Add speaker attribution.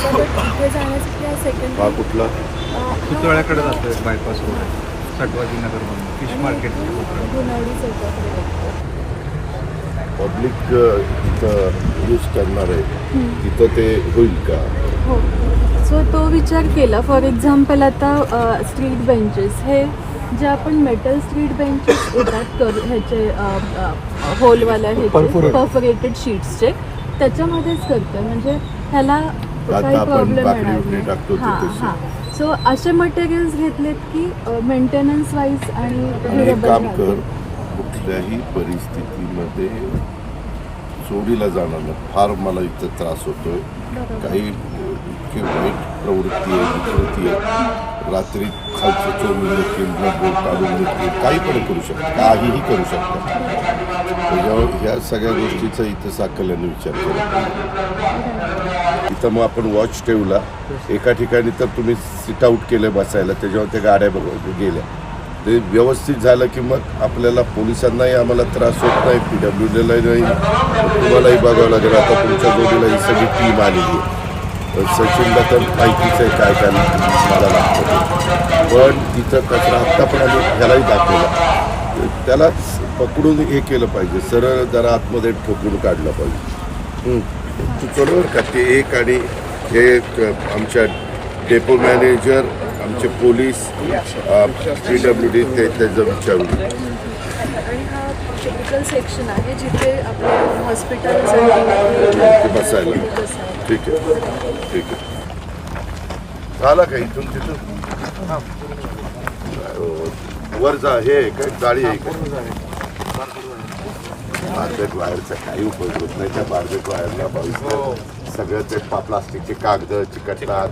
Speaker 1: होता, बट इथे जाण्यासाठी हा सेकंड
Speaker 2: हा कुठला
Speaker 3: पुतळ्याकडे जातोय बायपास रोड सटवाजी नगर म्हणून फिश मार्केट
Speaker 1: गुणवडी चौकाकडे लागतो.
Speaker 2: पब्लिक इथं यूज करणार आहे तिथं ते होईल का?
Speaker 1: हो, सो तो विचार केला. फॉर एक्झाम्पल आता स्ट्रीट बेंचेस हे जे आपण मेटल स्ट्रीट बेंचेस येतात ह्याचे होलवाल्या ह्याचे परफोरेटेड शीट्सचे त्याच्यामध्येच करतोय, म्हणजे ह्याला काही
Speaker 2: आपण
Speaker 1: प्रॉब्लेम
Speaker 2: बाकडी
Speaker 1: येणार
Speaker 2: उकडी टाकतो
Speaker 1: नाही.
Speaker 2: ते
Speaker 1: हां
Speaker 2: तसं.
Speaker 1: हां, सो असे मटेरियल्स घेतलेत की मेंटेनन्स वाईज आणि
Speaker 2: आणि एक
Speaker 1: durable
Speaker 2: काम कर,
Speaker 1: राहतील.
Speaker 2: कुठल्याही परिस्थितीमध्ये चोरीला जाणार नाही. फार मला इथं त्रास होतोय. काही इतकी वाईट प्रवृत्ती आहे, विकृती आहे. रात्री खालचं चोरून येतील, बोट काढून येतील, काही पण करू शकतात, काहीही करू शकतात. त्याच्यावर ह्या सगळ्या गोष्टीचा इथं साकल्याने विचार केला. इथं मग आपण वॉच ठेवला. एका ठिकाणी तर तुम्ही सिट आउट केलं बसायला, त्याच्यावर त्या गाड्या गेल्या. ते व्यवस्थित झालं की मग आपल्याला पोलिसांनाही आम्हाला त्रास होत नाही, PWDला नाही, तुम्हालाही बघावं लागेल. आता तुमच्या जोडीला ही सगळी टीम आलेली आहे. सचिनला तर माहितीच आहे काय काय मला लागतं, पण इथं कचरा आत्ता पण आम्ही ह्यालाही दाखवला. त्यालाच पकडून हे केलं पाहिजे, सरळ जरा आतमध्ये ठोकून काढलं पाहिजे. तू बरोबर का ते एक, आणि हे आमच्या डेपो मॅनेजर, आमचे पोलीस, PWD ते त्याचं विचारून.
Speaker 1: आणि हा टेक्निकल सेक्शन आहे जिथे आपले हॉस्पिटल्स
Speaker 2: ते बसायला. ठीक आहे, ठीक आहे. झाला का इथून तिथून? वर जा. हे काय गाडी आहे का? बार्बेट वायरचा काही उपयोग होत नाही. त्या बार्बेट वायरला सगळं ते प्लास्टिकचे कागद चिकटतात.